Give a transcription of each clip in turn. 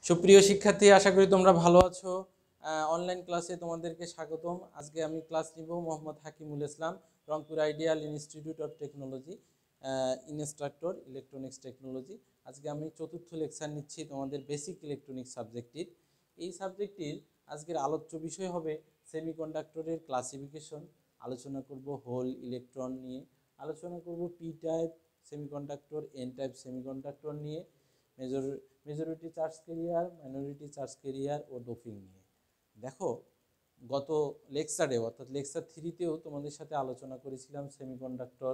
সুপ্রিয় শিক্ষার্থী, আশা করি তোমরা ভালো আছো। অনলাইন ক্লাসে তোমাদেরকে স্বাগতম। আজকে আমি ক্লাস নিব Mohammad Hakimul Islam, Rangpur ideal institute of technology, instructor electronics technology. আজকে আমি চতুর্থ লেকচার নিচ্ছি তোমাদের বেসিক ইলেকট্রনিক্স সাবজেক্টটির। এই সাবজেক্টটির আজকের আলোচ্য বিষয় হবে সেমিকন্ডাক্টরের ক্লাসিফিকেশন। আলোচনা করব হোল ইলেকট্রন নিয়ে, আলোচনা করব P type semiconductor, N type semiconductor নিয়ে, majority charge carrier, minority charge carrier ও ডোপিং নিয়ে। দেখো, গত লেকচারে অর্থাৎ লেকচার 3তেও তোমাদের সাথে আলোচনা করেছিলাম সেমিকন্ডাক্টর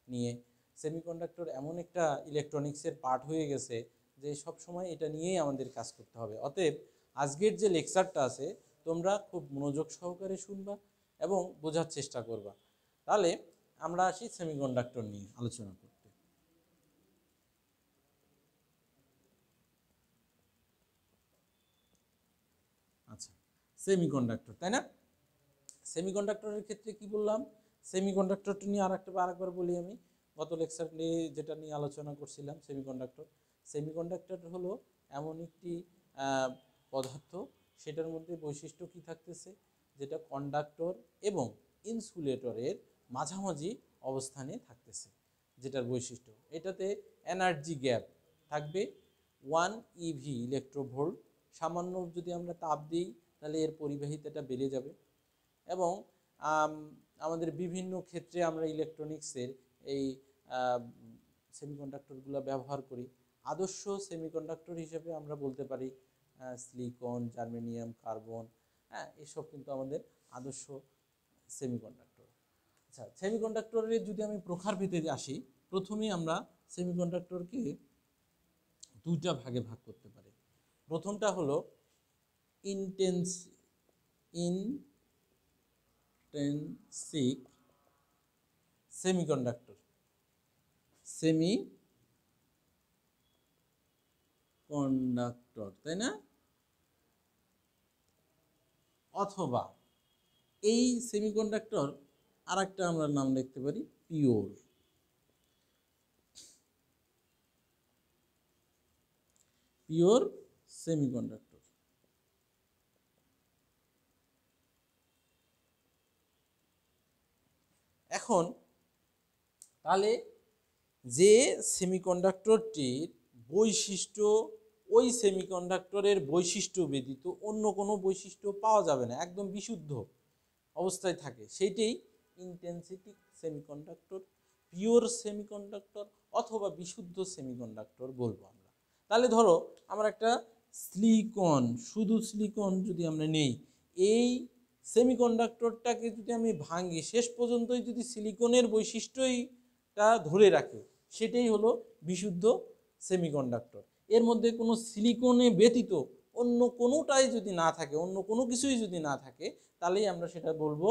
নিয়ে। সেমিকন্ডাক্টর এমন একটা ইলেকট্রনিক্সের পার্ট হয়ে গেছে যে সব সময় এটা নিয়েই আমাদের কাজ করতে হবে। অতএব আজকের যে লেকচারটা আছে তোমরা খুব মনোযোগ সহকারে শুনবা এবং বোঝার চেষ্টা করবা। তাহলে আমরা আসি সেমিকন্ডাক্টর নিয়ে আলোচনা করতে। আচ্ছা, সেমিকন্ডাক্টর, তাই না? সেমিকন্ডাক্টরের ক্ষেত্রে কি বললাম, সেমিকন্ডাক্টরটা নিয়ে আরেকবার বলি আমি। গত লেকচার নিয়ে যেটা নিয়ে আলোচনা করছিলাম, সেমিকন্ডাক্টর হলো এমন একটি পদার্থ, সেটার মধ্যে বৈশিষ্ট্য কি থাকতেছে, যেটা কন্ডাক্টর এবং ইনসুলেটরের মাঝামাঝি অবস্থানে থাকতেছে। যেটার বৈশিষ্ট্য, এটাতে এনার্জি গ্যাপ থাকবে 1 EV ইলেকট্রোভোল্ট। সামান্য যদি আমরা তাপ দিই তাহলে এর পরিবাহিতাটা বেড়ে যাবে। এবং আমাদের বিভিন্ন ক্ষেত্রে আমরা ইলেকট্রনিক্সের এই সেমিকন্ডাক্টরগুলো ব্যবহার করি। আদর্শ সেমিকন্ডাক্টর হিসেবে আমরা বলতে পারি সিলিকন, জার্মেনিয়াম, কার্বন, হ্যাঁ, এসব কিন্তু আমাদের আদর্শ সেমিকন্ডাক্টর। আচ্ছা, সেমিকন্ডাক্টরের যদি আমি প্রকারভেদে আসি, প্রথমেই আমরা সেমিকন্ডাক্টরকে দুইটা ভাগে ভাগ করতে পারি। প্রথমটা হলো ইন্টেন্সিক সেমিকন্ডাক্টর, তাই না? অথবা এই সেমিকন্ডাক্টর আরেকটা আমরা নাম লিখতে পারি পিওর সেমিকন্ডাক্টর। এখন তাহলে যে সেমিকন্ডাক্টরটির বৈশিষ্ট্য ওই সেমিকন্ডাক্টরের বৈশিষ্ট্য ব্যতীত অন্য কোনো বৈশিষ্ট্য পাওয়া যাবে না, একদম বিশুদ্ধ অবস্থায় থাকে, সেইটাই ইন্টেন্সিটিক সেমিকন্ডাক্টর, পিওর সেমিকন্ডাক্টর অথবা বিশুদ্ধ সেমিকন্ডাক্টর বলবো আমরা। তাহলে ধরো আমরা একটা সিলিকন, শুধু সিলিকন যদি আমরা নেই, এই সেমিকন্ডাক্টরটাকে যদি আমি ভাঙি, শেষ পর্যন্তই যদি সিলিকনের বৈশিষ্ট্যটা ধরে রাখে, সেটাই হলো বিশুদ্ধ সেমিকন্ডাক্টর। এর মধ্যে কোনো সিলিকনে ব্যতীত অন্য কোনোটাই যদি না থাকে, অন্য কোনো কিছুই যদি না থাকে, তাহলেই আমরা সেটা বলবো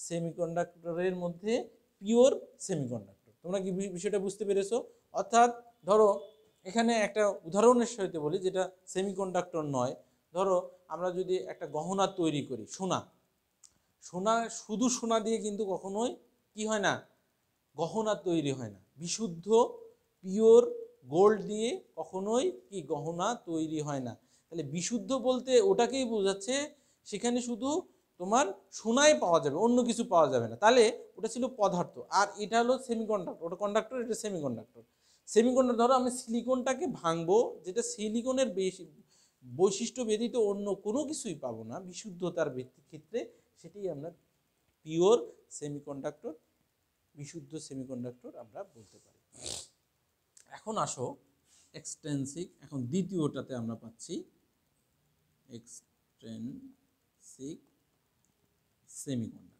সেমিকন্ডাক্টরের মধ্যে পিওর সেমিকন্ডাক্টর। তোমরা কি বিষয়টা বুঝতে পেরেছো? অর্থাৎ ধরো এখানে একটা উদাহরণের সহিত বলি, যেটা সেমিকন্ডাক্টর নয়। ধরো আমরা যদি একটা গহনা তৈরি করি, সোনা শুধু সোনা দিয়ে কিন্তু কখনোই কি হয় না, গহনা তৈরি হয় না। বিশুদ্ধ পিওর গোল্ড দিয়ে কখনোই কি গহনা তৈরি হয় না। তাহলে বিশুদ্ধ বলতে ওটাকেই বোঝাচ্ছে, সেখানে শুধু তোমার সোনাই পাওয়া যাবে, অন্য কিছু পাওয়া যাবে না। তাহলে ওটা ছিল পদার্থ, আর এটা হলো সেমিকন্ডাক্টর। ওটা কন্ডাক্টর, এটা সেমিকন্ডাক্টর। ধরো আমি সিলিকনটাকে ভাঙবো, যেটা সিলিকনের বৈশিষ্ট্য ব্যতীত অন্য কোনো কিছুই পাবো না বিশুদ্ধতার ক্ষেত্রে, সেটাই আমরা পিওর সেমিকন্ডাক্টর, বিশুদ্ধ সেমিকন্ডাক্টর আমরা বলতে পারি। এখন আসো এক্সটেন্সিক, এখন দ্বিতীয়টাতে আমরা পাচ্ছি এক্সটেন্সিক সেমিকন্ডাক্টর।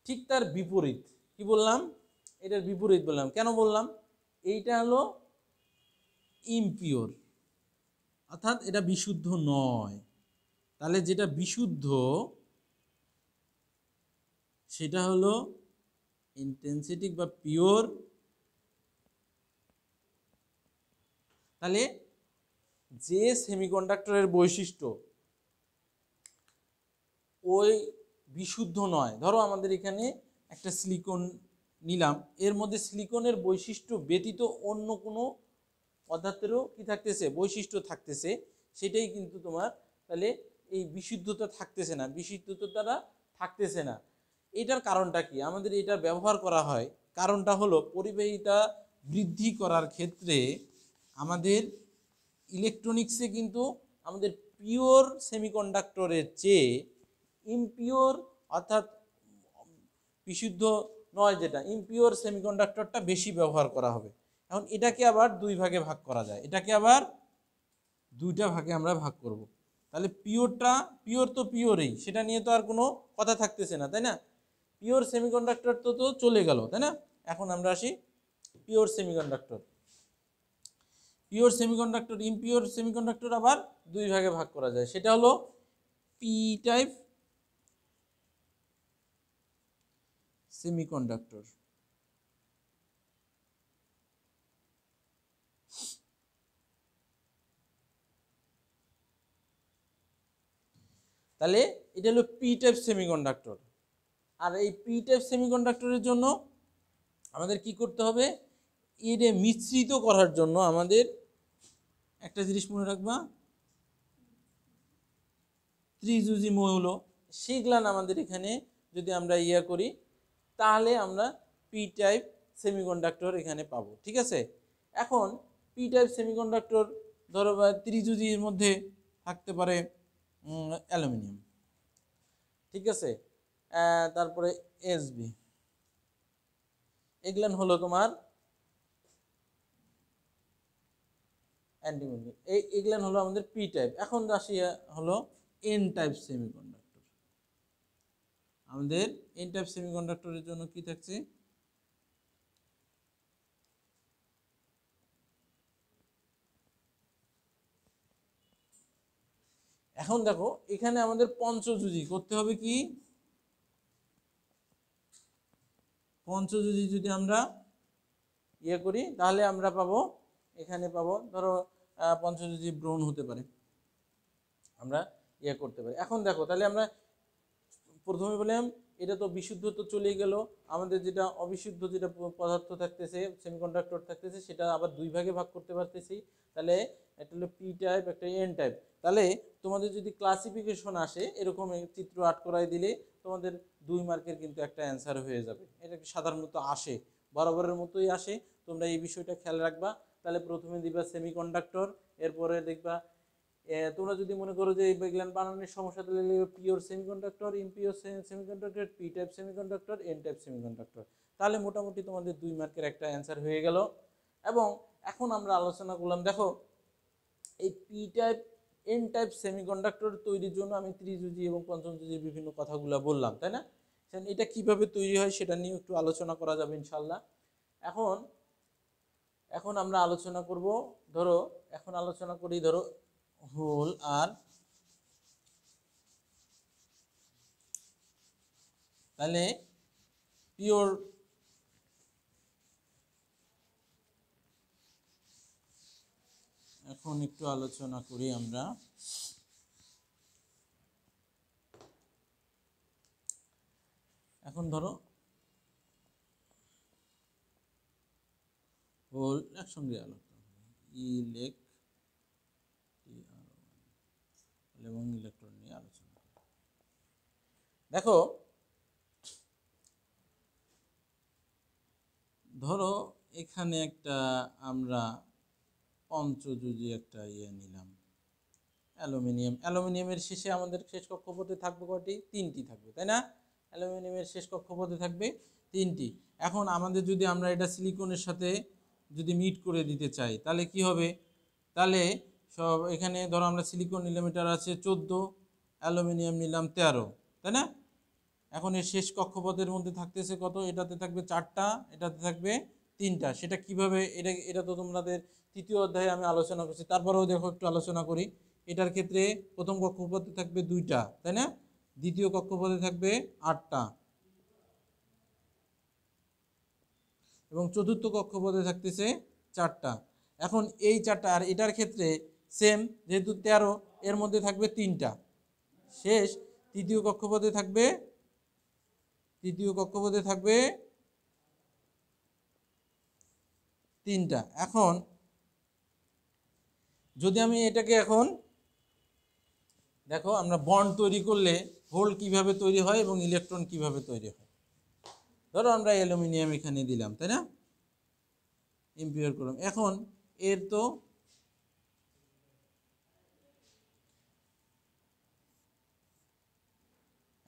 ঠিক তার বিপরীত কি বললাম, এটার বিপরীত বললাম। কেন বললাম? এইটা হলো ইমপিওর, অর্থাৎ এটা বিশুদ্ধ নয়। তাহলে যেটা বিশুদ্ধ সেটা হলো ইন্টেন্সিটিক বা পিওর। তাহলে যে সেমিকন্ডাক্টরের বৈশিষ্ট্য ওই বিশুদ্ধ নয়, ধরো আমাদের এখানে একটা সিলিকন নিলাম, এর মধ্যে সিলিকনের বৈশিষ্ট্য ব্যতীত অন্য কোনো পদার্থেরও কি থাকতেছে, বৈশিষ্ট্য থাকতেছে, সেটাই কিন্তু তোমার তাহলে এই বিশুদ্ধতা থাকতেছে না, বিশুদ্ধতা দ্বারা থাকতেছে না। এটার কারণটা কি, আমাদের এটা ব্যবহার করা হয়, কারণটা হলো পরিবাহিতা বৃদ্ধি করার ক্ষেত্রে আমাদের ইলেকট্রনিক্সে কিন্তু আমাদের পিওর সেমিকন্ডাক্টরের চেয়ে ইমপিওর অর্থাৎ বিশুদ্ধ নয় যেটা ইমপিওর সেমিকন্ডাক্টরটা বেশি ব্যবহার করা হবে। এখন এটাকে আবার দুই ভাগে ভাগ করা যায়, এটাকে আবার দুইটা ভাগে আমরা ভাগ করব। তাহলে পিওরটা, পিওর তো পিওরই, সেটা নিয়ে তো আর কোনো কথা থাকতেছে না, তাই না? পিওর সেমিকন্ডাক্টর তো তো চলে গেল, তাই না? এখন আমরা আসি pure semiconductor. Pure semiconductor, impure semiconductor আবার দুই ভাগে ভাগ করা যায়, সেটা হলো পি টাইপ সেমিকন্ডাক্টর। তাহলে এটা হলো পি টাইপ সেমিকন্ডাক্টর। আর এই পি টাইপ সেমিকন্ডাক্টরের জন্য আমাদের কি করতে হবে, এর মিশ্রিত করার জন্য আমাদের একটা জিনিস মনে রাখবা, ত্রিযুজি মৌল, সেগুলান আমাদের এখানে যদি আমরা ইয়া করি তাহলে আমরা পি টাইপ সেমিকন্ডাক্টর এখানে পাবো, ঠিক আছে? এখন পি টাইপ সেমিকন্ডাক্টর ধরো বা ত্রিযুজির মধ্যে থাকতে পারে অ্যালুমিনিয়াম, ঠিক আছে, তারপরে এসবি, এগুলান হলো তোমার অ্যান্টিমনি, এগুলান হলো আমাদের পি টাইপ। এখন আসি হলো এন টাইপ সেমিকন্ডাক্টর। আমাদের এন টাইপ সেমিকন্ডাক্টরের জন্য কি থাকছে, এখন দেখো এখানে আমাদের পঞ্চযুজি করতে হবে, কি পঞ্চযুজি যদি আমরা ইয়ে করি তাহলে আমরা পাবো, এখানে পাবো ধরো পঞ্চযুজি ব্রোন হতে পারে, আমরা ইয়ে করতে পারি। এখন দেখো তাহলে আমরা প্রথমে বললাম এটা তো বিশুদ্ধ তো চলেই গেল, আমাদের যেটা অবিশুদ্ধ যেটা পদার্থ থাকতেছে সেমিকন্ডাক্টর থাকতেছে সেটা আবার দুই ভাগে ভাগ করতে পারতেছি। তাহলে একটা হলো পি টাইপ, একটা এন টাইপ। তাহলে তোমাদের যদি ক্লাসিফিকেশন আসে এরকম চিত্র আট করাই দিলে তোমাদের 2 মার্কের কিন্তু একটা অ্যান্সার হয়ে যাবে। এটা সাধারণত আসে, বরাবরের মতোই আসে, তোমরা এই বিষয়টা খেয়াল রাখবা। তাহলে প্রথমে দিবা সেমিকন্ডাক্টর, এরপরে দেখবা তোমরা যদি মনে করো যে এই বিজ্ঞান বানানোর সমস্যা, তাহলে pure semiconductor, impure semiconductor, P type semiconductor, N type semiconductor. তাহলে মোটামুটি তোমাদের 2 মার্কের একটা অ্যান্সার হয়ে গেল। এবং এখন আমরা আলোচনা করলাম, দেখো এই P type N type semiconductor তৈরির জন্য আমি ত্রিযুজি এবং পঞ্চমযুজির বিভিন্ন কথাগুলো বললাম, তাই না? এটা কিভাবে তৈরি হয় সেটা নিয়ে একটু আলোচনা করা যাবে ইনশাল্লাহ। এখন এখন আমরা আলোচনা করব, ধরো এখন আলোচনা করি ধরো হোল আর, তাহলে পিওর এখন একটু আলোচনা করি আমরা। এখন ধরো হোল একসঙ্গে আলোচনা এবং ইলেকট্রন নিয়ে আলোচনা করি। দেখো ধরো এখানে একটা আমরা পঞ্চযুজি একটা ইয়ে নিলাম অ্যালুমিনিয়াম। অ্যালুমিনিয়ামের শেষে আমাদের শেষ কক্ষপথে থাকবে কয়টি, 3টি থাকবে, তাই না? অ্যালুমিনিয়ামের শেষ কক্ষপথে থাকবে 3টি। এখন আমাদের যদি আমরা এটা সিলিকনের সাথে যদি মিট করে দিতে চাই তাহলে কি হবে, তাহলে সব এখানে ধরো আমরা সিলিকন নিলাম, এটার আছে 14, অ্যালুমিনিয়াম নিলাম 13, তাই না? এখন এর শেষ কক্ষপথের মধ্যে থাকতেছে কত, এটাতে থাকবে 4টা, এটাতে থাকবে 3টা। সেটা কিভাবে, এটা এটা তো তোমাদের 3য় অধ্যায়ে আমি আলোচনা করছি, তারপরেও দেখো একটু আলোচনা করি। এটার ক্ষেত্রে প্রথম কক্ষপথে থাকবে 2টা, তাই না? দ্বিতীয় কক্ষপথে থাকবে 8টা এবং চতুর্থ কক্ষপথে থাকতেছে 4টা। এখন এই 4টা, আর এটার ক্ষেত্রে সেম, যেহেতু 13 এর মধ্যে থাকবে 3টা। শেষ তৃতীয় কক্ষপথে থাকবে তিনটা। এখন যদি আমি এটাকে এখন দেখো আমরা বন্ড তৈরি করলে হোল কিভাবে তৈরি হয় এবং ইলেকট্রন কিভাবে তৈরি হয়। ধরো আমরা অ্যালুমিনিয়াম এখানে দিলাম, তাই না, ইম্পিওর করলাম। এখন এর তো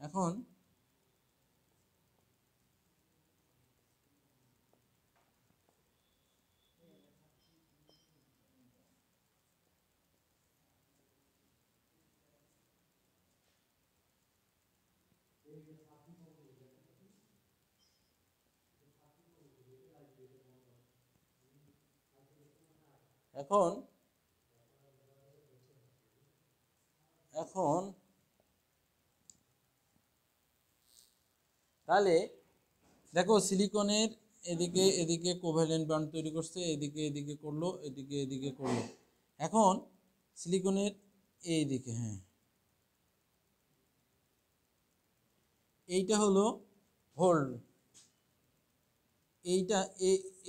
এখন এখন এখন তাহলে দেখো সিলিকনের এদিকে এদিকে কোভ্যালেন্ট বন্ড তৈরি করছে, এদিকে এদিকে করলো, এদিকে এদিকে করলো। এখন সিলিকনের এইদিকে, হ্যাঁ, এইটা হলো হোল্ড, এইটা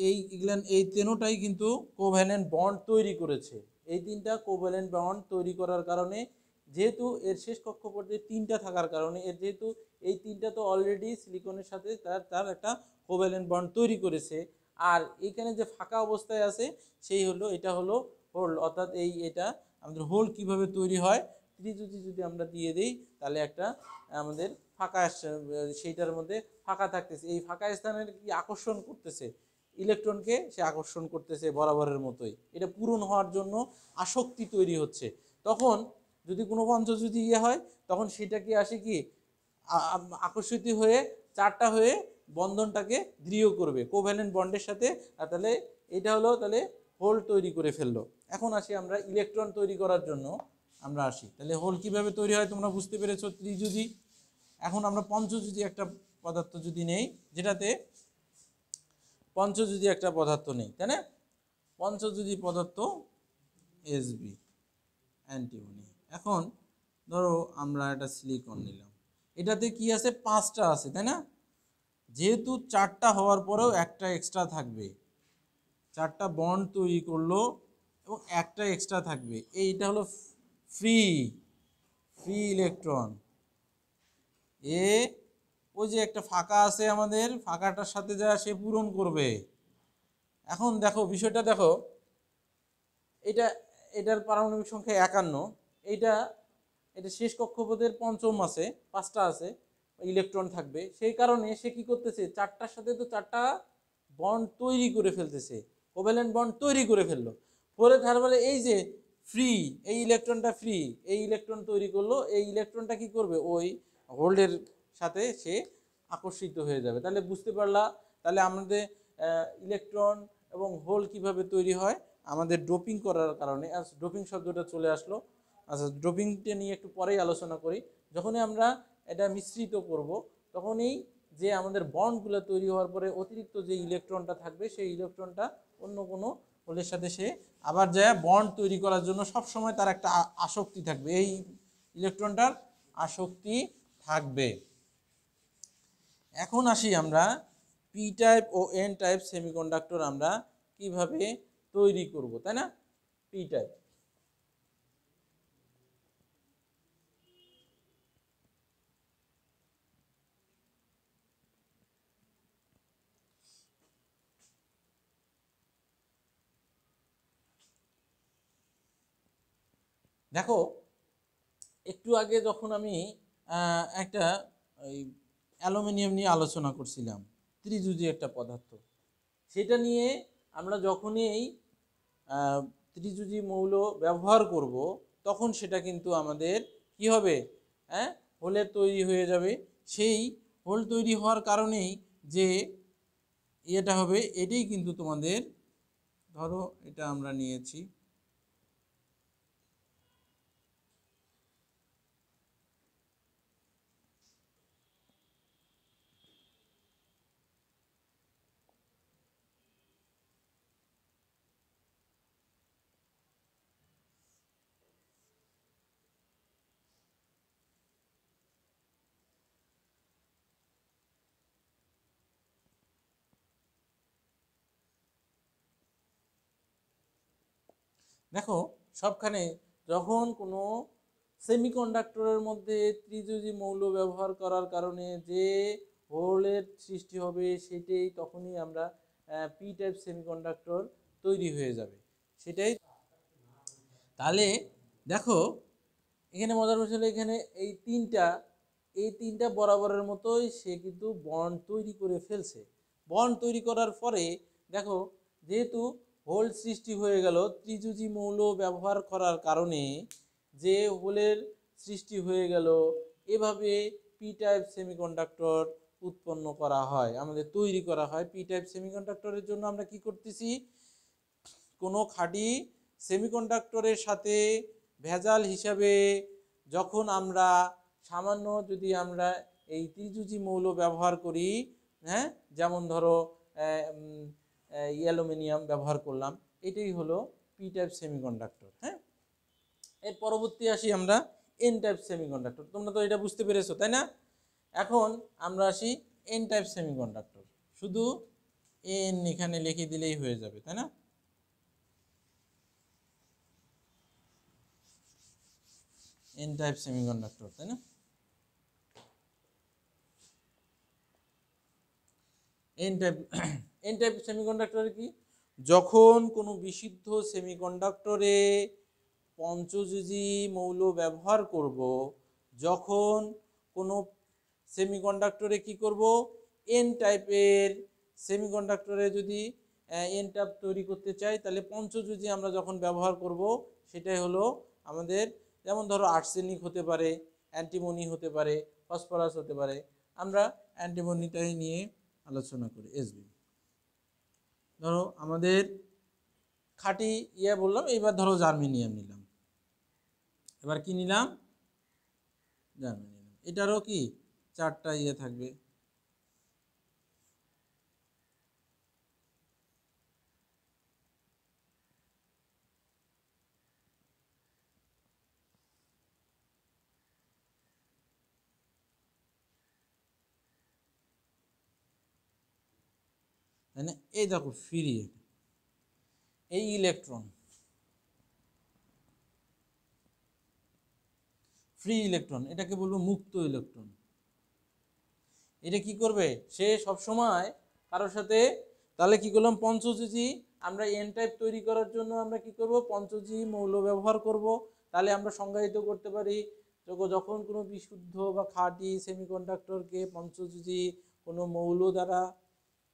এই তিনটাই কিন্তু কোভ্যালেন্ট বন্ড তৈরি করেছে। এই তিনটা কোভ্যালেন্ট বন্ড তৈরি করার কারণে, যেহেতু এর শেষ কক্ষপথে তিনটা থাকার কারণে, এর যেহেতু এই তিনটা তো অলরেডি সিলিকনের সাথে তার একটা কোভ্যালেন্ট বন্ড তৈরি করেছে। আর এখানে যে ফাঁকা অবস্থায় আছে সেই হলো, এটা হলো হোল্ড, অর্থাৎ এটা আমাদের হোল্ড কিভাবে তৈরি হয়, ত্রিজুতি যদি আমরা দিয়ে দিই তাহলে একটা আমাদের ফাঁকা সেইটার মধ্যে ফাঁকা থাকতেছে, এই ফাঁকা স্থানের কি আকর্ষণ করতেছে ইলেকট্রনকে, সে আকর্ষণ করতেছে বরাবরের মতোই, এটা পূরণ হওয়ার জন্য আসক্তি তৈরি হচ্ছে। তখন যদি কোনো পঞ্চজুতি হয় তখন সেটা কি আসে কি আকর্ষিত হয়ে চারটা হয়ে বন্ধনটাকে দৃঢ় করবে কোভ্যালেন্ট বন্ডের সাথে। আর তাহলে এটা হলো তাহলে হোল তৈরি করে ফেললো। এখন আসি আমরা ইলেকট্রন তৈরি করার জন্য আমরা আসি, তাহলে হোল কিভাবে তৈরি হয় তোমরা বুঝতে পেরেছো, ত্রিজুতি। এখন আমরা পঞ্চজুতি একটা পদার্থ যদি নেই, যেটাতে পঞ্চজুতি একটা পদার্থ নেই, তাই না, পঞ্চজুতি পদার্থ এসবি অ্যান্টিমনি। এখন ধরো আমরা একটা সিলিকন নিলাম, এটাতে কি আছে, পাঁচটা আছে, তাই না, যেহেতু চারটা হওয়ার পরেও একটা এক্সট্রা থাকবে, চারটা বন্ড তৈরি করলো এবং একটা এক্সট্রা থাকবে, এইটা হলো ফ্রি ফ্রি ইলেকট্রন। ওই যে একটা ফাঁকা আছে আমাদের, ফাঁকাটার সাথে যা সে পূরণ করবে। এখন দেখো বিষয়টা দেখো, এটা এটার পারমাণবিক সংখ্যা 51, এইটা এটা শেষ কক্ষপথের পঞ্চম আছে, পাঁচটা আছে ইলেকট্রন থাকবে, সেই কারণে সে কি করতেছে, চারটার সাথে তো চারটা বন্ড তৈরি করে ফেলতেছে, কোভ্যালেন্ট বন্ড তৈরি করে ফেললো। পরে তার ফলে এই যে ফ্রি, এই ইলেকট্রনটা ফ্রি, এই ইলেকট্রন তৈরি করলো, এই ইলেকট্রনটা কি করবে, ওই হোল্ডের সাথে সে আকর্ষিত হয়ে যাবে। তাহলে বুঝতে পারলা, তাহলে আমাদের ইলেকট্রন এবং হোল কিভাবে তৈরি হয়, আমাদের ডোপিং করার কারণে। ডোপিং শব্দটা চলে আসলো, আচ্ছা ডোপিংটা নিয়ে একটু পরেই আলোচনা করি। যখনই আমরা এটা মিশ্রিত করব তখনই যে আমাদের বন্ডগুলো তৈরি হওয়ার পরে অতিরিক্ত যে ইলেকট্রনটা থাকবে সেই ইলেকট্রনটা অন্য কোনো হোলের সাথে সে আবার যায় বন্ড তৈরি করার জন্য সবসময় তার একটা আসক্তি থাকবে, এই ইলেকট্রনটার আসক্তি থাকবে। এখন আসি আমরা পি টাইপ ও এন টাইপ সেমিকন্ডাক্টর আমরা কিভাবে তৈরি করব, তাই না, পি টাইপ। দেখো একটু আগে যখন আমি একটা ওই অ্যালুমিনিয়াম নিয়ে আলোচনা করছিলাম, ত্রিজুজি একটা পদার্থ, সেটা নিয়ে আমরা যখনই এই ত্রিজুজি মৌল ব্যবহার করব তখন সেটা কিন্তু আমাদের কি হবে, হ্যাঁ, হোলের তৈরি হয়ে যাবে। সেই হোল তৈরি হওয়ার কারণেই যে ইয়েটা হবে, এটাই কিন্তু তোমাদের, ধরো এটা আমরা নিয়েছি, দেখো সবখানে যখন কোনো সেমিকন্ডাক্টরের মধ্যে ত্রিযুজি মৌল ব্যবহার করার কারণে যে হোলের সৃষ্টি হবে সেটাই তখনই আমরা পি টাইপ সেমিকন্ডাক্টর তৈরি হয়ে যাবে সেটাই। তাহলে দেখো এখানে মজার বিষয় হলো এখানে এই তিনটা বরাবরের মতোই সে কিন্তু বন্ড তৈরি করে ফেলছে। বন্ড তৈরি করার পরে দেখো যেহেতু হোল সৃষ্টি হয়ে গেল ত্রিযুজি মৌল ব্যবহার করার কারণে যে হোলের সৃষ্টি হয়ে গেল, এভাবে পি টাইপ সেমিকন্ডাক্টর উৎপন্ন করা হয়, আমাদের তৈরি করা হয়। পি টাইপ সেমিকন্ডাক্টরের জন্য আমরা কি করতেছি, কোনো খাঁটি সেমিকন্ডাক্টরের সাথে ভেজাল হিসাবে যখন আমরা সামান্য যদি আমরা এই ত্রিযুজি মৌল ব্যবহার করি, হ্যাঁ, যেমন ধরো অ্যালুমিনিয়াম ব্যবহার করলাম, এটাই হলো পি টাইপ সেমিকন্ডাক্টর। হ্যাঁ, এর পরবর্তী আসি আমরা এন টাইপ সেমিকন্ডাক্টর। তোমরা তো এটা বুঝতে পেরেছো তাই না? এখন আমরা আসি এন টাইপ সেমিকন্ডাক্টর, শুধু এন এখানে লিখে দিলেই হয়ে যাবে তাই না? এন টাইপ সেমিকন্ডাক্টর তাই না? এন টাইপ সেমিকন্ডাক্টর কি, যখন কোনো বিশুদ্ধ সেমিকন্ডাক্টরে পঞ্চযোজী মৌল ব্যবহার করব, যখন কোনো সেমিকন্ডাক্টরে কি করব, এন টাইপের সেমিকন্ডাক্টরে যদি এন টাইপ তৈরি করতে চাই তাহলে পঞ্চযোজী আমরা যখন ব্যবহার করব সেটাই হলো আমাদের, যেমন ধরো আর্সেনিক হতে পারে, অ্যান্টিমনি হতে পারে, ফসফরাস হতে পারে। আমরা অ্যান্টিমনিটাই নিয়ে আলোচনা করি। এসবি ধরো আমাদের খাঁটি বললাম, এবার ধরো জার্মেনিয়াম নিলাম, এবার কি নিলাম, জার্মেনিয়াম। এটারও কি চারটা থাকবে, তাই না? এই দেখো ফ্রি, এই ইলেকট্রন ফ্রি ইলেকট্রন, এটাকে বলবো মুক্ত ইলেকট্রন। এটা কি করবে, সে সব সময় কারোর সাথে, তাহলে কি করলাম, পঞ্চযোজী আমরা এন টাইপ তৈরি করার জন্য আমরা কি করব, পঞ্চযোজী মৌল ব্যবহার করব। তাহলে আমরা সংজ্ঞায়িত করতে পারি, যখন কোনো বিশুদ্ধ বা খাঁটি সেমিকন্ডাক্টরকে পঞ্চযোজী কোনো মৌল দ্বারা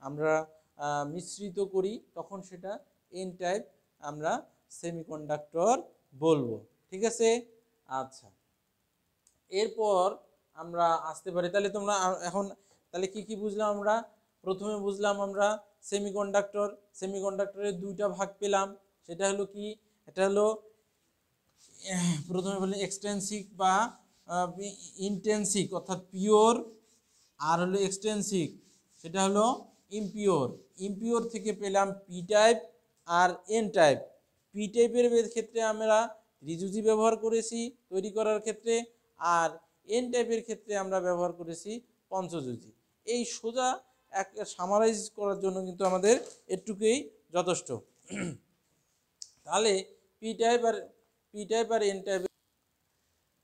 আমরা মিশ্রিত করি তখন সেটা এন টাইপ আমরা সেমিকন্ডাক্টর বলবো। ঠিক আছে? আচ্ছা, এরপর আমরা আসতে পারি, তাহলে তোমরা এখন তাহলে কি কি বুঝলাম আমরা, প্রথমে বুঝলাম আমরা সেমিকন্ডাক্টরের দুইটা ভাগ পেলাম। সেটা হলো কি, এটা হলো প্রথমে বলি এক্সটেন্সিক বা ইনটেন্সিক অর্থাৎ পিওর, আর হলো এক্সটেন্সিক সেটা হলো ইমপিওর। ইমপিওর থেকে পেলাম পি টাইপ আর এন টাইপ। পি টাইপের ক্ষেত্রে আমরা ত্রিযুজি ব্যবহার করেছি তৈরি করার ক্ষেত্রে, আর এন টাইপের ক্ষেত্রে আমরা ব্যবহার করেছি পঞ্চযোজী। এই সোজা এক সামারাইজ করার জন্য কিন্তু আমাদের এটুকুই যথেষ্ট। তাহলে পি টাইপ আর এন টাইপ।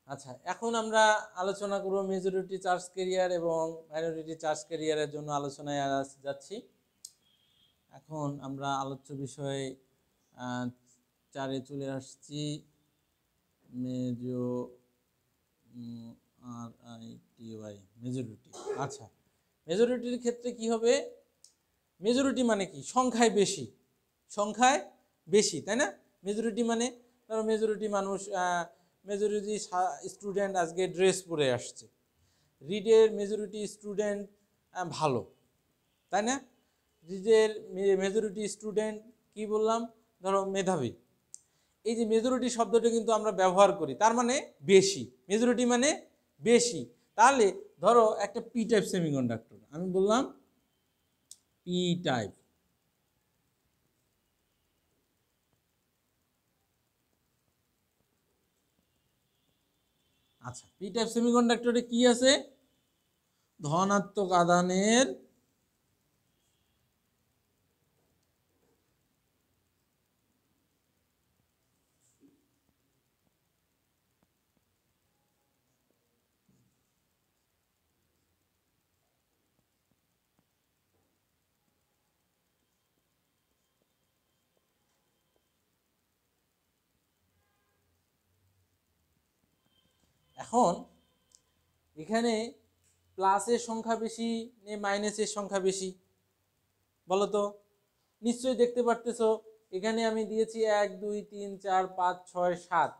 আচ্ছা, এখন আমরা আলোচনা করব মেজরিটি চার্জ ক্যারিয়ার এবং মাইনরিটি চার্জ ক্যারিয়ারের জন্য আলোচনায় যাচ্ছি। এখন আমরা আলোচ্য বিষয়ে 4-এ চলে আসছি, মেজরিটি। আচ্ছা, মেজরিটির ক্ষেত্রে কি হবে, মেজরিটি মানে কি, সংখ্যায় বেশি তাই না? মেজরিটি মানে ধরো মেজরিটি মানুষ, মেজরিটি স্টুডেন্ট আজকে ড্রেস পরে আসছে, রিডের মেজরিটি স্টুডেন্ট ভালো তাই না? রিডের মেজরিটি স্টুডেন্ট কি বললাম, ধরো মেধাবী। এই যে মেজরিটি শব্দটা কিন্তু আমরা ব্যবহার করি, তার মানে বেশি, মেজরিটি মানে বেশি। তাহলে ধরো একটা পি টাইপ সেমিকন্ডাক্টর, আমি বললাম পি টাইপ, আচ্ছা, পি টাইপ সেমিকন্ডাক্টরে কি আছে, ধনাত্মক আধানের এখন এখানে প্লাসের সংখ্যা বেশি না মাইনাসের সংখ্যা বেশি বলো তো? নিশ্চয়ই দেখতে পারতেছো এখানে আমি দিয়েছি 1 2 3 4 5 6 7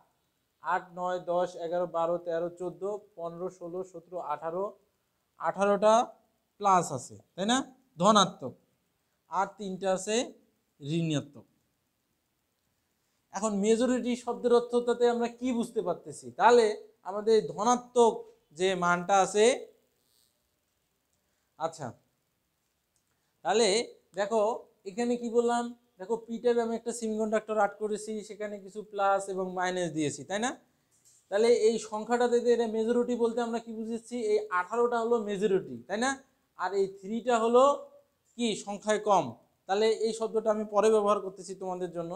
8 9 10 11 12 13 14 15 16 17 18 18টা প্লাস আছে, তাই না? ধনাত্মক। আর 3টা আছে ঋণাত্মক। এখন মেজরিটি শব্দের অর্থটাতে আমরা কি বুঝতে পারতেছি? তাহলে আমাদের ধনাত্মক যে মানটা আছে, আচ্ছা তাহলে দেখো এখানে কি বললাম, দেখো পি টাইপ আমি একটা সেমিকন্ডাক্টর আর্ট করেছি, সেখানে কিছু প্লাস এবং মাইনাস দিয়েছি, তাই না? তাহলে এই সংখ্যাটাতে এটা মেজরিটি বলতে আমরা কি বুঝেছি? এই 18টা হলো মেজরিটি, তাই না? আর এই 3টা হলো কি সংখ্যায় কম। তাহলে এই শব্দটা আমি পরে ব্যবহার করতেছি তোমাদের জন্য।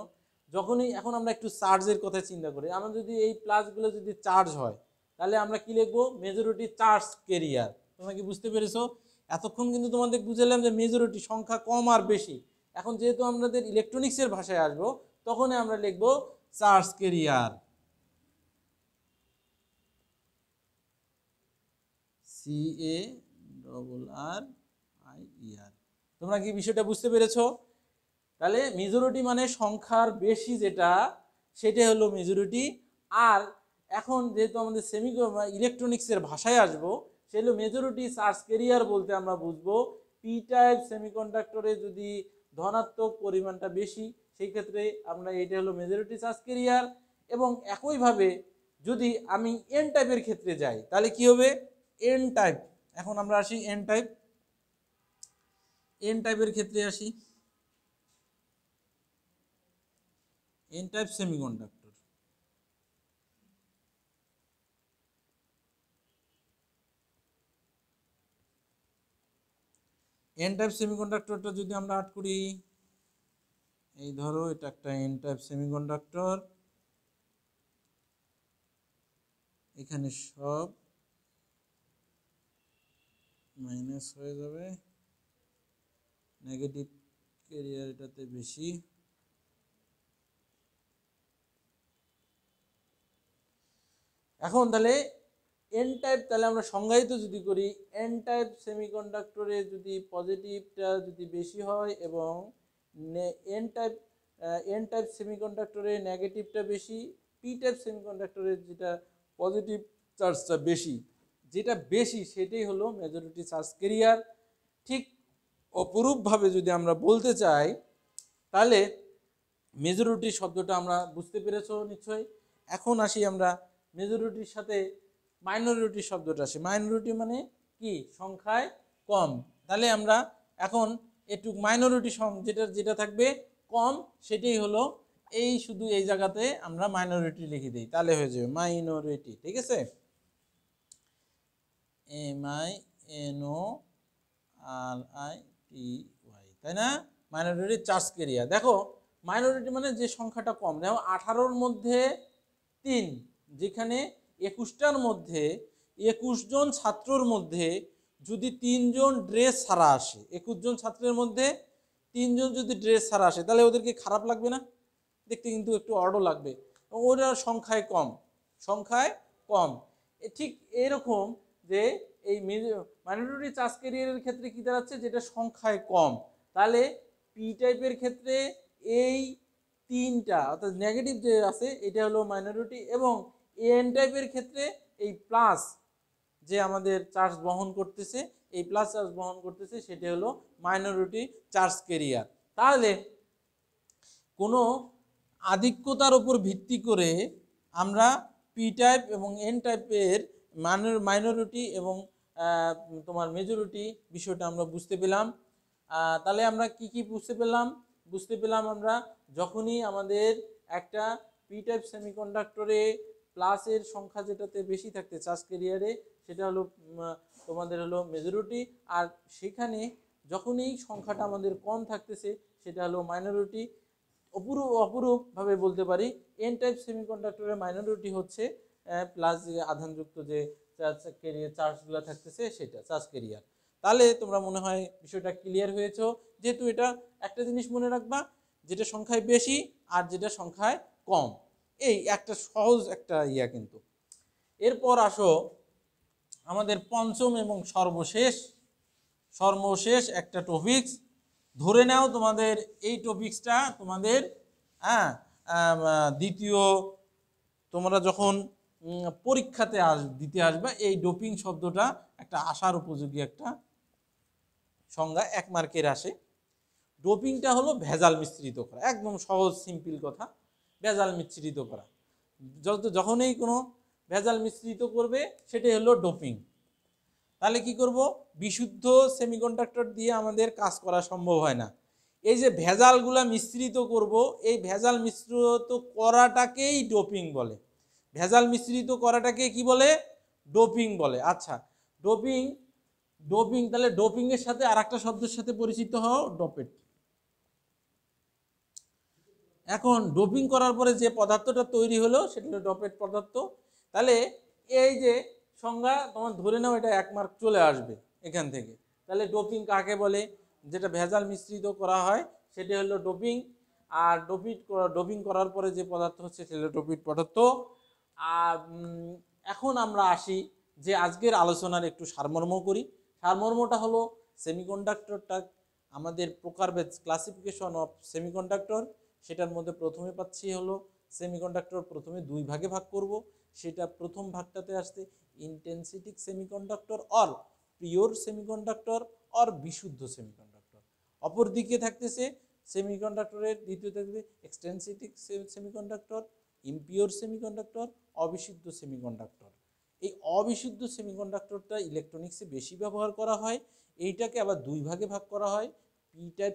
যখনই এখন আমরা একটু চার্জের কথা চিন্তা করি, আমরা যদি এই প্লাসগুলো যদি চার্জ হয় তাহলে আমরা কি লিখবো? Majority charge career. তোমরা কি বুঝতে পেরেছো? এতক্ষণ কিন্তু তোমাদের বুঝালাম যে মেজরিটি সংখ্যা কম আর বেশি। এখন যেহেতু আমাদের ইলেকট্রনিক্সের ভাষায় আসবো, তখনই আমরা লিখবো চার্জ ক্যারিয়ার, CARRIER। তোমরা কি বিষয়টা বুঝতে পেরেছো? তাহলে মেজরিটি মানে সংখ্যার বেশি যেটা, সেটাই হলো মেজরিটি। আর এখন যেহেতু আমাদের ইলেকট্রনিক্সের ভাষায় আসবো, সে হলো মেজরিটি চার্জ ক্যারিয়ার বলতে আমরা বুঝবো পি টাইপ সেমিকন্ডাক্টরে যদি ধনাত্মক পরিমাণটা বেশি, সেই ক্ষেত্রে আমরা এটা হলো মেজরিটি চার্জ ক্যারিয়ার। এবং একইভাবে যদি আমি এন টাইপের ক্ষেত্রে যাই তাহলে কি হবে? N type. এখন আমরা আসি এন টাইপ। এন টাইপের ক্ষেত্রে আসি, N type semiconductor. N type সেমিকন্ডাক্টরটা যদি আমরা আর্ট করি, এই ধরো এটা একটা এন টাইপ সেমিকন্ডাক্টর, এখানে সব মাইনাস হয়ে যাবে, নেগেটিভ ক্যারিয়ার এটাতে বেশি। এখন তাহলে এন টাইপ, তাহলে আমরা সংজ্ঞায়িত যদি করি, এন টাইপ সেমিকন্ডাক্টরে যদি পজিটিভটা যদি বেশি হয় এবং এন টাইপ সেমিকন্ডাক্টরে নেগেটিভটা বেশি, পি টাইপ সেমিকন্ডাক্টরে যেটা পজিটিভ চার্জটা বেশি, যেটা বেশি সেটাই হলো মেজরিটি চার্জ ক্যারিয়ার। ঠিক অপরূপভাবে যদি আমরা বলতে চাই, তাহলে মেজরিটি শব্দটা আমরা বুঝতে পেরেছো নিশ্চয়ই। এখন আসি আমরা মেজরিটির সাথে মাইনরিটি শব্দটা আসে। মাইনরিটি মানে কি? সংখ্যায় কম। তাহলে আমরা এখন একটু মাইনরিটি যেটা যেটা থাকবে কম, সেটাই হলো এই, শুধু এই জায়গাতে আমরা মাইনরিটি লিখে দিই, তাহলে হয়ে যাবে মাইনরিটি। ঠিক আছে? MINORITY, তাই না? Minority charge career. দেখো মাইনরিটি মানে যে সংখ্যাটা কম। দেখো 18-র মধ্যে 3, যেখানে 21টার মধ্যে 21 জন ছাত্রর মধ্যে যদি 3 জন ড্রেস ছাড়া আসে, 21 জন ছাত্রের মধ্যে 3 জন যদি ড্রেস ছাড়া আসে, তাহলে ওদেরকে খারাপ লাগবে না? দেখতে কিন্তু একটু অডও লাগবে। ওরা সংখ্যায় কম, সংখ্যায় কম। ঠিক এরকম যে এই মাইনরিটি চার্জ ক্যারিয়ারের ক্ষেত্রে কি দাঁড়াচ্ছে? যেটা সংখ্যায় কম। তাহলে পি টাইপের ক্ষেত্রে এই 3টা অর্থাৎ নেগেটিভ যে আছে এটা হলো মাইনরিটি, এবং এন টাইপের ক্ষেত্রে এই প্লাস যে আমাদের চার্জ বহন করতেছে, এই প্লাস চার্জ বহন করতেছে, সেটা হলো মাইনরিটি চার্জ ক্যারিয়ার। তাহলে কোনো আধিক্যতার উপর ভিত্তি করে আমরা পি টাইপ এবং এন টাইপের মাইনরিটি এবং তোমার মেজরিটি বিষয়টা আমরা বুঝতে পেলাম। তাহলে আমরা কি কি বুঝতে পেলাম? বুঝতে পেলাম আমরা যখনই আমাদের একটা পি টাইপ সেমিকন্ডাক্টরে প্লাসের সংখ্যা যেটাতে বেশি থাকতে চার্জ ক্যারিয়ারে, সেটা হলো তোমাদের হলো মেজরিটি। আর সেখানে যখনই সংখ্যাটা আমাদের কম থাকতেছে, সেটা হলো মাইনরিটি। অপরূপভাবে বলতে পারি এন টাইপ সেমিকন্ডাক্টরের মাইনরিটি হচ্ছে প্লাস যে আধানযুক্ত যে চার্জ ক্যারিয়ার চার্জগুলো থাকতেছে, সেটা চার্জ ক্যারিয়ার। তাহলে তোমরা মনে হয় বিষয়টা ক্লিয়ার হয়েছে। যেহেতু এটা একটা জিনিস মনে রাখবা, যেটা সংখ্যায় বেশি আর যেটা সংখ্যায় কম, এই একটা সহজ একটা কিন্তু। এরপর আসো আমাদের পঞ্চম এবং সর্বশেষ একটা টপিকস। ধরে নাও তোমাদের এই টপিক্সটা তোমাদের হ্যাঁ দ্বিতীয় তোমরা যখন পরীক্ষাতে দিতে আসবে, এই ডোপিং শব্দটা একটা আসার উপযোগী একটা সংজ্ঞা, 1 মার্কের আসে। ডোপিংটা হলো ভেজাল মিশ্রিত করা, একদম সহজ সিম্পল কথা, ভেজাল মিশ্রিত করা। যখনই কোনো ভেজাল মিশ্রিত করবে সেটাই হলো ডোপিং। তাহলে কি করব, বিশুদ্ধ সেমিকন্ডাক্টর দিয়ে আমাদের কাজ করা সম্ভব হয় না। এই যে ভেজালগুলা মিশ্রিত করব, এই ভেজাল মিশ্রিত করাটাকেই ডোপিং বলে। ভেজাল মিশ্রিত করাটাকে কি বলে? ডোপিং বলে। আচ্ছা, ডোপিং তাহলে ডোপিং এর সাথে আরেকটা শব্দের সাথে পরিচিত হও, ডোপেট। এখন ডোপিং করার পরে যে পদার্থটা তৈরি হলো সেটা হলো ডোপেট পদার্থ। তাহলে এই যে সংজ্ঞা তোমার ধরে নাও, এটা 1 মার্ক চলে আসবে এখান থেকে। তাহলে ডোপিং কাকে বলে? যেটা ভেজাল মিশ্রিত করা হয় সেটা হলো ডোপিং। আর ডোপিং করার পরে যে পদার্থ হচ্ছে সেটা হলো ডোপিট পদার্থ। আর এখন আমরা আসি যে আজকের আলোচনার একটু সারমর্ম করি। সারমর্মটা হলো সেমিকন্ডাক্টরটা আমাদের প্রকারভেদ, ক্লাসিফিকেশন অফ সেমিকন্ডাক্টর, সেটার মধ্যে প্রথমে পাচ্ছি হলো সেমিকন্ডাক্টর প্রথমে 2 ভাগে ভাগ করব। সেটা প্রথম ভাগটাতে আসছে intrinsic semiconductor or pure semiconductor or বিশুদ্ধ সেমিকন্ডাক্টর। অপর দিকে থাকতেছে সেমিকন্ডাক্টরের দ্বিতীয় থাকবে এক্সটেন্সিটিক সেমিকন্ডাক্টর, ইমপিওর সেমিকন্ডাক্টর, অবিশুদ্ধ সেমিকন্ডাক্টর। এই অবিশুদ্ধ সেমিকন্ডাক্টরটা ইলেকট্রনিক্সে বেশি ব্যবহার করা হয়। এইটাকে আবার 2 ভাগে ভাগ করা হয়, পি টাইপ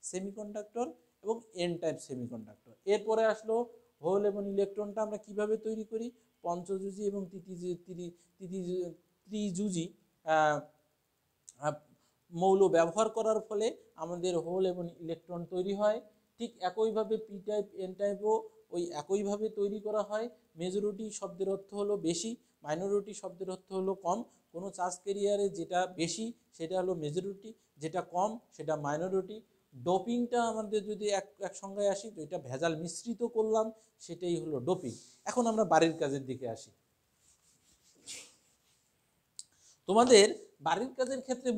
সেমিকন্ডাক্টর এবং এন টাইপ সেমিকন্ডাক্টর। এরপরে আসলো হোল এবং ইলেকট্রনটা আমরা কিভাবে তৈরি করি, পঞ্চযুজি এবং ত্রিযুজি মৌল ব্যবহার করার ফলে আমাদের হোল এবং ইলেকট্রন তৈরি হয়। ঠিক একইভাবে পি টাইপ এন টাইপও ওই একইভাবে তৈরি করা হয়। মেজরিটি শব্দের অর্থ হলো বেশি, মাইনরিটি শব্দের অর্থ হলো কম। কোনো চার্জ ক্যারিয়ারে যেটা বেশি সেটা হলো মেজরিটি, যেটা কম সেটা মাইনরিটি। ডোপিংটা আমাদের যদি এক সংজ্ঞায় আসি, তো এটা ভেজাল মিশ্রিত করলাম, সেটাই হলো ডোপিং। এখন আমরা বাড়ির কাজের দিকে আসি। তোমাদের বাড়ির কাজের ক্ষেত্রে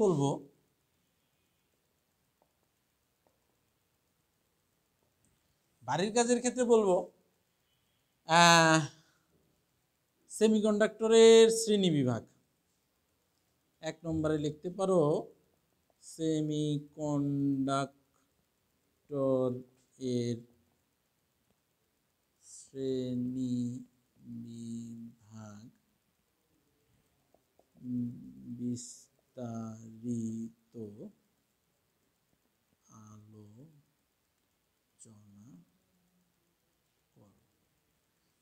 বলবো, সেমিকন্ডাক্টরের শ্রেণী বিভাগ। 1 নম্বরে লিখতে পারো সেমিকন্ডাক্টর এর শ্রেণী বিভাগ বিস্তারিত আলোচনা করো।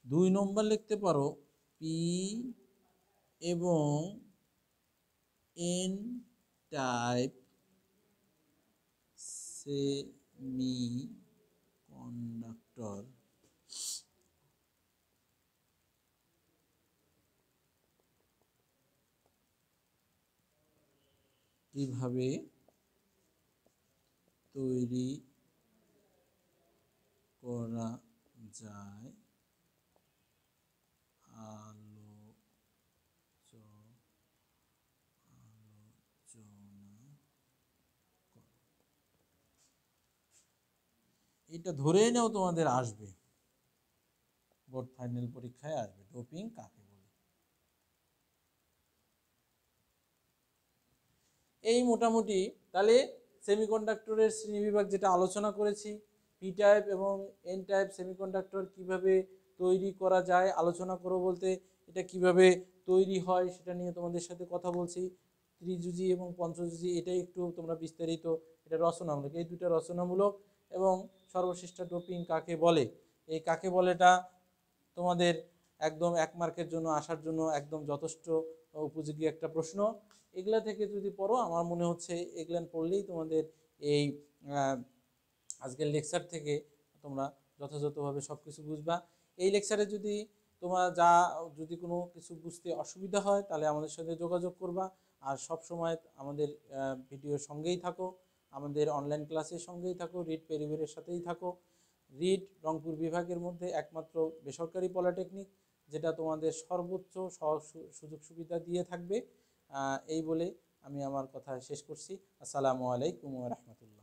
2 নম্বর লিখতে পারো পি এবং এন টাইপ সেমিকন্ডাক্টর কিভাবে তৈরি করা যায় এটা ধরে নাও তোমাদের আসবে, বোর্ড ফাইনাল পরীক্ষায় আসবে, ডোপিং কাকে বলে। এই মোটামুটি তাহলে সেমিকন্ডাক্টরের শ্রেণীবিভাগ যেটা আলোচনা করেছি, পি টাইপ এবং এন টাইপ সেমিকন্ডাক্টর কিভাবে তৈরি করা যায় আলোচনা করো, বলতে এটা কিভাবে তৈরি হয় সেটা নিয়ে তোমাদের সাথে কথা বলছি। ত্রিযুজি এবং পঞ্চযুজি এটাই একটু তোমরা বিস্তারিত, এটা রচনামূলক, এই দুটো রচনামূলক। এবং সর্বশেষ ডোপিং কাকে বলে, এই কাকে বলেটা তোমাদের একদম 1 মার্কের জন্য আসার জন্য একদম যথেষ্ট উপযোগী একটা প্রশ্ন। এগুলা থেকে যদি পড়ো, আমার মনে হচ্ছে এগুলা পড়লেই তোমাদের এই আজকের লেকচার থেকে তোমরা যথাযথভাবে সব কিছু বুঝবা। এই লেকচারে যদি তোমরা যদি কোনো কিছু বুঝতে অসুবিধা হয় তাহলে আমাদের সাথে যোগাযোগ করবা। আর সব সময় আমাদের ভিডিওর সঙ্গেই থাকো, আমাদের অনলাইন ক্লাসের সঙ্গেই থাকো, রিড পেরিভেরের সাথেই থাকো। রিড রংপুর বিভাগের মধ্যে একমাত্র বেসরকারি পলিটেকনিক যেটা তোমাদের সর্বোচ্চ সুযোগ সুবিধা দিয়ে থাকবে। এই বলে আমি আমার কথা শেষ করছি। আসসালামু আলাইকুম ওয়া রাহমাতুল্লাহ।